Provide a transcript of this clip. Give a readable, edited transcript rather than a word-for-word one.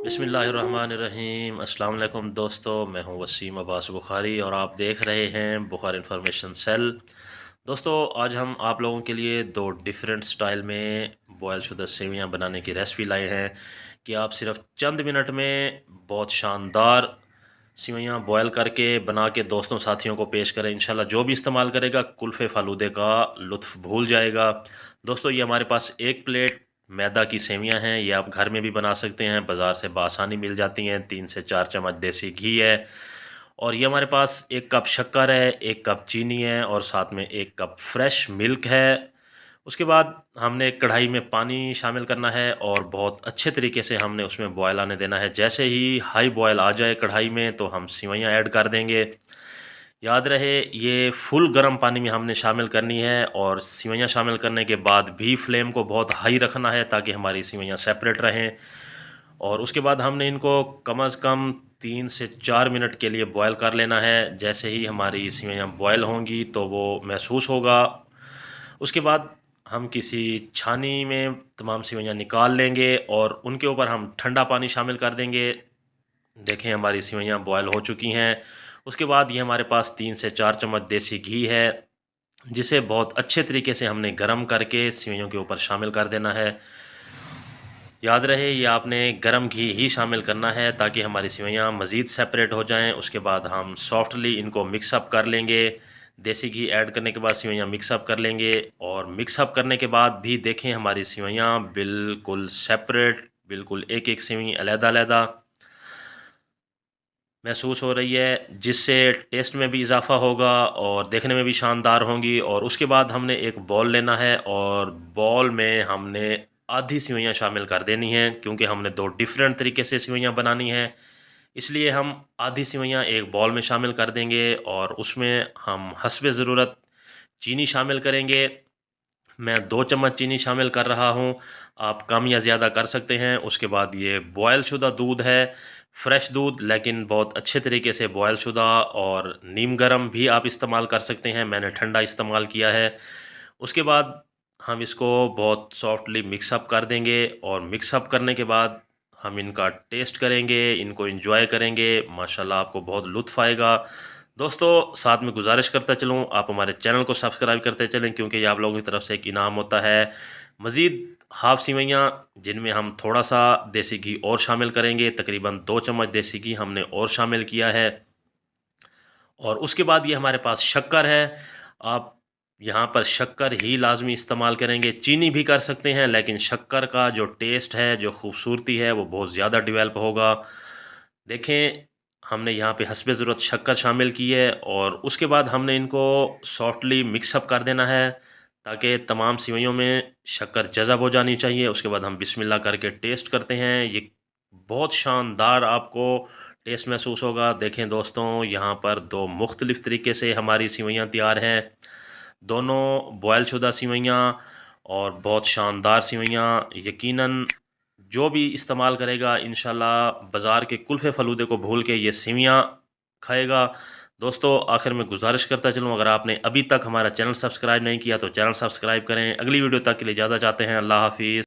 बिस्मिल्लाहिर्रहमानिर्रहीम। अस्सलाम वालेकुम दोस्तों, मैं हूं वसीम अब्बास बुखारी और आप देख रहे हैं बुखार इन्फॉर्मेशन सेल। दोस्तों, आज हम आप लोगों के लिए दो डिफरेंट स्टाइल में बॉयल शुदा सेवियां बनाने की रेसिपी लाए हैं कि आप सिर्फ चंद मिनट में बहुत शानदार सेवइयाँ बॉयल करके बना के दोस्तों साथियों को पेश करें। इंशाल्लाह जो भी इस्तेमाल करेगा कुल्फ़े फ़ालूदे का लुत्फ़ भूल जाएगा। दोस्तों, ये हमारे पास एक प्लेट मैदा की सेवइयाँ हैं। ये आप घर में भी बना सकते हैं, बाज़ार से बआसानी मिल जाती हैं। 3 से 4 चम्मच देसी घी है और ये हमारे पास 1 कप शक्कर है, 1 कप चीनी है और साथ में 1 कप फ्रेश मिल्क है। उसके बाद हमने कढ़ाई में पानी शामिल करना है और बहुत अच्छे तरीके से हमने उसमें बॉयल आने देना है। जैसे ही हाई बॉयल आ जाए कढ़ाई में तो हम सेवइयाँ ऐड कर देंगे। याद रहे, ये फुल गर्म पानी में हमने शामिल करनी है और सेवइयाँ शामिल करने के बाद भी फ्लेम को बहुत हाई रखना है ताकि हमारी सेवइयाँ सेपरेट रहें। और उसके बाद हमने इनको कम अज़ कम 3 से 4 मिनट के लिए बॉयल कर लेना है। जैसे ही हमारी सेवइयाँ बॉयल होंगी तो वो महसूस होगा। उसके बाद हम किसी छानी में तमाम सेवइयाँ निकाल लेंगे और उनके ऊपर हम ठंडा पानी शामिल कर देंगे। देखें, हमारी सेवइयाँ बॉयल हो चुकी हैं। उसके बाद ये हमारे पास 3 से 4 चम्मच देसी घी है, जिसे बहुत अच्छे तरीके से हमने गरम करके सेवइयों के ऊपर शामिल कर देना है। याद रहे, ये आपने गरम घी ही शामिल करना है ताकि हमारी सेवइयाँ मज़ीद सेपरेट हो जाएं। उसके बाद हम सॉफ्टली इनको मिक्सअप कर लेंगे। देसी घी ऐड करने के बाद सेवइयाँ मिक्सअप कर लेंगे और मिक्सअप करने के बाद भी देखें हमारी सेवइयाँ बिल्कुल सेपरेट, बिल्कुल एक-एक सेवई अलग-अलग महसूस हो रही है, जिससे टेस्ट में भी इजाफ़ा होगा और देखने में भी शानदार होंगी। और उसके बाद हमने एक बॉल लेना है और बॉल में हमने आधी सेवइयाँ शामिल कर देनी हैं, क्योंकि हमने दो डिफरेंट तरीके से सेवइयाँ बनानी हैं। इसलिए हम आधी सेवइयाँ एक बॉल में शामिल कर देंगे और उसमें हम हस्बे ज़रूरत चीनी शामिल करेंगे। मैं 2 चम्मच चीनी शामिल कर रहा हूँ, आप कम या ज़्यादा कर सकते हैं। उसके बाद ये बॉयल शुदा दूध है, फ्रेश दूध, लेकिन बहुत अच्छे तरीके से बॉयल शुदा, और नीम गर्म भी आप इस्तेमाल कर सकते हैं, मैंने ठंडा इस्तेमाल किया है। उसके बाद हम इसको बहुत सॉफ्टली मिक्सअप कर देंगे और मिक्सअप करने के बाद हम इनका टेस्ट करेंगे, इनको एंजॉय करेंगे। माशाल्लाह आपको बहुत लुत्फ़ आएगा। दोस्तों, साथ में गुजारिश करता चलूँ, आप हमारे चैनल को सब्सक्राइब करते चलें, क्योंकि ये आप लोगों की तरफ से एक इनाम होता है। मज़ीद हाफ़ सेवइयाँ जिनमें हम थोड़ा सा देसी घी और शामिल करेंगे, तकरीबन 2 चम्मच देसी घी हमने और शामिल किया है। और उसके बाद ये हमारे पास शक्कर है। आप यहाँ पर शक्कर ही लाज़मी इस्तेमाल करेंगे, चीनी भी कर सकते हैं, लेकिन शक्कर का जो टेस्ट है, जो खूबसूरती है, वो बहुत ज़्यादा डेवलप होगा। देखें, हमने यहाँ पे हस्बे ज़रूरत शक्कर शामिल की है और उसके बाद हमने इनको सॉफ्टली मिक्सअप कर देना है ताकि तमाम सेवइयों में शक्कर जज़ब हो जानी चाहिए। उसके बाद हम बिस्मिल्लाह करके टेस्ट करते हैं। ये बहुत शानदार आपको टेस्ट महसूस होगा। देखें दोस्तों, यहाँ पर दो मुख्तलिफ़ तरीके से हमारी सेवइयाँ तैयार हैं। दोनों बॉयल शुदा सेवइयाँ और बहुत शानदार सेवइयाँ। यकीनन जो भी इस्तेमाल करेगा इंशाल्लाह बाज़ार के कुल्फ़े फ़लूदे को भूल के ये सेवइयाँ खाएगा। दोस्तों, आखिर में गुजारिश करता चलूँ, अगर आपने अभी तक हमारा चैनल सब्सक्राइब नहीं किया तो चैनल सब्सक्राइब करें। अगली वीडियो तक के लिए इजाज़त चाहते हैं। अल्लाह हाफ़िज़।